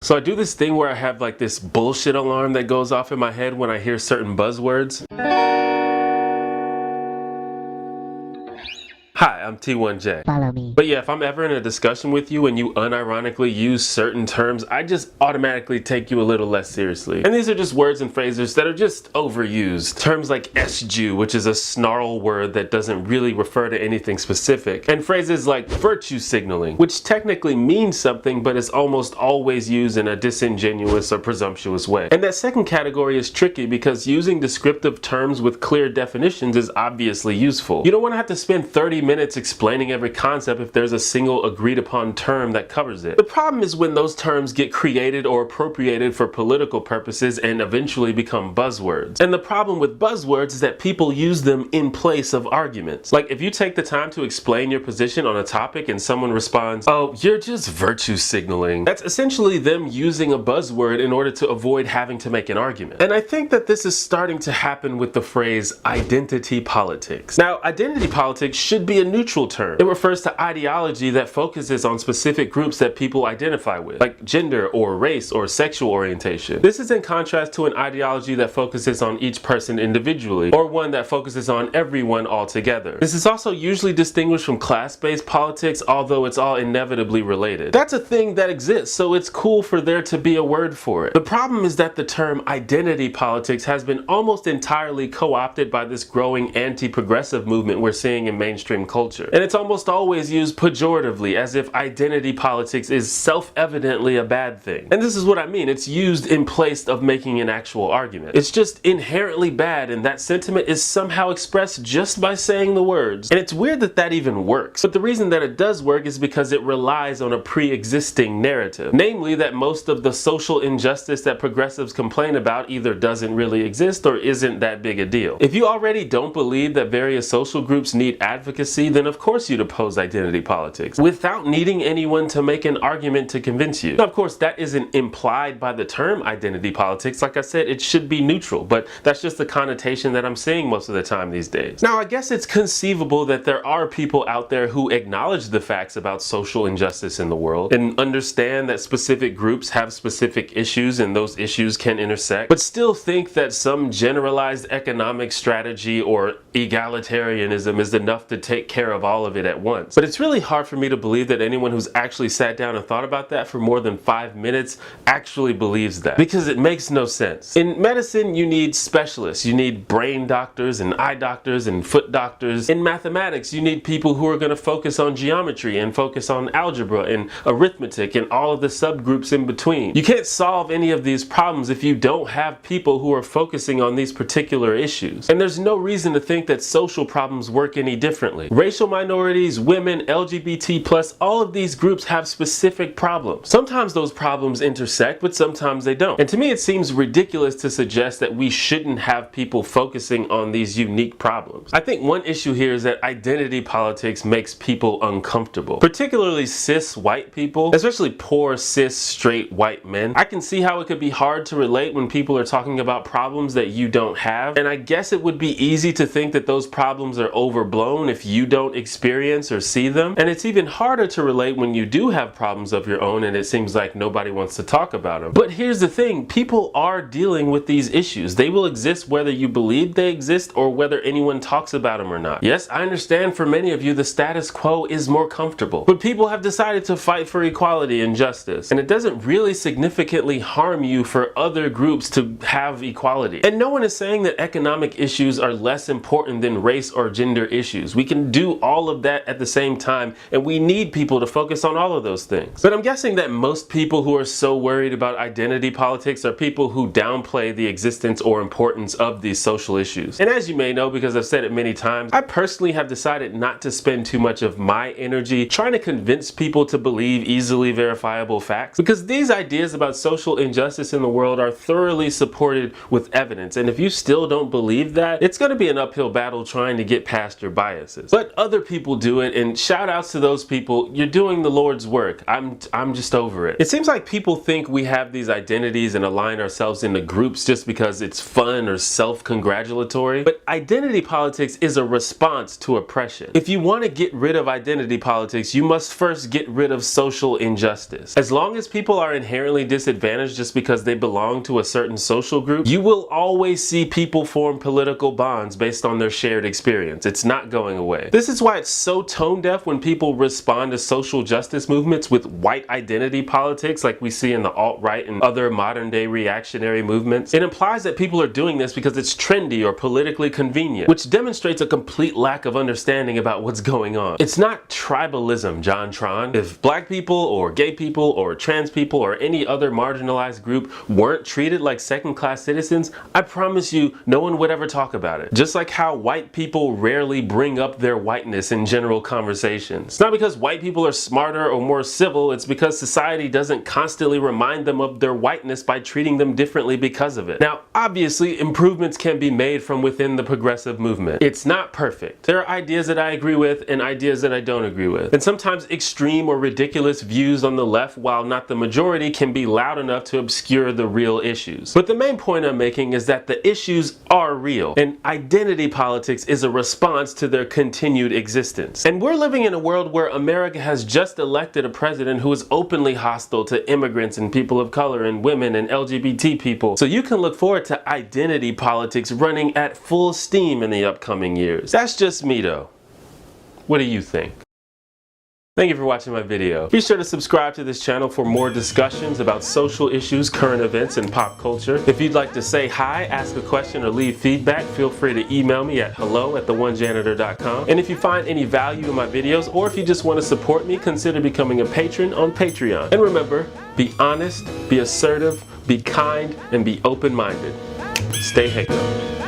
So I do this thing where I have like this bullshit alarm that goes off in my head when I hear certain buzzwords. Hi, I'm T1J. Follow me. But yeah, if I'm ever in a discussion with you and you unironically use certain terms, I just automatically take you a little less seriously. And these are just words and phrases that are just overused. Terms like SJU, which is a snarl word that doesn't really refer to anything specific. And phrases like virtue signaling, which technically means something but is almost always used in a disingenuous or presumptuous way. And that second category is tricky because using descriptive terms with clear definitions is obviously useful. You don't want to have to spend 30 minutes explaining every concept if there's a single agreed upon term that covers it. The problem is when those terms get created or appropriated for political purposes and eventually become buzzwords. And the problem with buzzwords is that people use them in place of arguments. Like if you take the time to explain your position on a topic and someone responds, "Oh, you're just virtue signaling," that's essentially them using a buzzword in order to avoid having to make an argument. And I think that this is starting to happen with the phrase identity politics. Now, identity politics should be a neutral term. It refers to ideology that focuses on specific groups that people identify with, like gender or race or sexual orientation. This is in contrast to an ideology that focuses on each person individually, or one that focuses on everyone altogether. This is also usually distinguished from class-based politics, although it's all inevitably related. That's a thing that exists, so it's cool for there to be a word for it. The problem is that the term identity politics has been almost entirely co-opted by this growing anti-progressive movement we're seeing in mainstream culture. And it's almost always used pejoratively, as if identity politics is self-evidently a bad thing. And this is what I mean, it's used in place of making an actual argument. It's just inherently bad, and that sentiment is somehow expressed just by saying the words. And it's weird that that even works. But the reason that it does work is because it relies on a pre-existing narrative. Namely, that most of the social injustice that progressives complain about either doesn't really exist or isn't that big a deal. If you already don't believe that various social groups need advocacy, then of course you'd oppose identity politics without needing anyone to make an argument to convince you. Now, of course, that isn't implied by the term identity politics. Like I said, it should be neutral, but that's just the connotation that I'm seeing most of the time these days. Now, I guess it's conceivable that there are people out there who acknowledge the facts about social injustice in the world and understand that specific groups have specific issues and those issues can intersect, but still think that some generalized economic strategy or egalitarianism is enough to take care of all of it at once. But it's really hard for me to believe that anyone who's actually sat down and thought about that for more than 5 minutes actually believes that, because it makes no sense. In medicine, you need specialists. You need brain doctors and eye doctors and foot doctors. In mathematics, you need people who are going to focus on geometry and focus on algebra and arithmetic and all of the subgroups in between. You can't solve any of these problems if you don't have people who are focusing on these particular issues. And there's no reason to think that social problems work any differently. Racial minorities, women, LGBT+, all of these groups have specific problems. Sometimes those problems intersect, but sometimes they don't. And to me, it seems ridiculous to suggest that we shouldn't have people focusing on these unique problems. I think one issue here is that identity politics makes people uncomfortable, particularly cis white people, especially poor cis straight white men. I can see how it could be hard to relate when people are talking about problems that you don't have, and I guess it would be easy to think that those problems are overblown if you don't experience or see them. And it's even harder to relate when you do have problems of your own and it seems like nobody wants to talk about them. But here's the thing, people are dealing with these issues. They will exist whether you believe they exist or whether anyone talks about them or not. Yes, I understand for many of you the status quo is more comfortable, but people have decided to fight for equality and justice, and it doesn't really significantly harm you for other groups to have equality. And no one is saying that economic issues are less important than race or gender issues. We can do all of that at the same time, and we need people to focus on all of those things. But I'm guessing that most people who are so worried about identity politics are people who downplay the existence or importance of these social issues. And as you may know, because I've said it many times, I personally have decided not to spend too much of my energy trying to convince people to believe easily verifiable facts, because these ideas about social injustice in the world are thoroughly supported with evidence, and if you still don't believe that, it's going to be an uphill battle trying to get past your biases. But But other people do it, and shout outs to those people. You're doing the Lord's work. I'm just over it. It seems like people think we have these identities and align ourselves into groups just because it's fun or self-congratulatory. But identity politics is a response to oppression. If you want to get rid of identity politics, you must first get rid of social injustice. As long as people are inherently disadvantaged just because they belong to a certain social group, you will always see people form political bonds based on their shared experience. It's not going away. This is why it's so tone deaf when people respond to social justice movements with white identity politics like we see in the alt-right and other modern day reactionary movements. It implies that people are doing this because it's trendy or politically convenient, which demonstrates a complete lack of understanding about what's going on. It's not tribalism, John Tron. If black people or gay people or trans people or any other marginalized group weren't treated like second-class citizens, I promise you no one would ever talk about it. Just like how white people rarely bring up their whiteness in general conversations. It's not because white people are smarter or more civil, it's because society doesn't constantly remind them of their whiteness by treating them differently because of it. Now, obviously, improvements can be made from within the progressive movement. It's not perfect. There are ideas that I agree with and ideas that I don't agree with. And sometimes extreme or ridiculous views on the left, while not the majority, can be loud enough to obscure the real issues. But the main point I'm making is that the issues are real, and identity politics is a response to their continued existence. And we're living in a world where America has just elected a president who is openly hostile to immigrants and people of color and women and LGBT people. So you can look forward to identity politics running at full steam in the upcoming years. That's just me though. What do you think? Thank you for watching my video. Be sure to subscribe to this channel for more discussions about social issues, current events, and pop culture. If you'd like to say hi, ask a question, or leave feedback, feel free to email me at hello@theonejanitor.com. And if you find any value in my videos, or if you just want to support me, consider becoming a patron on Patreon. And remember, be honest, be assertive, be kind, and be open-minded. Stay Hako.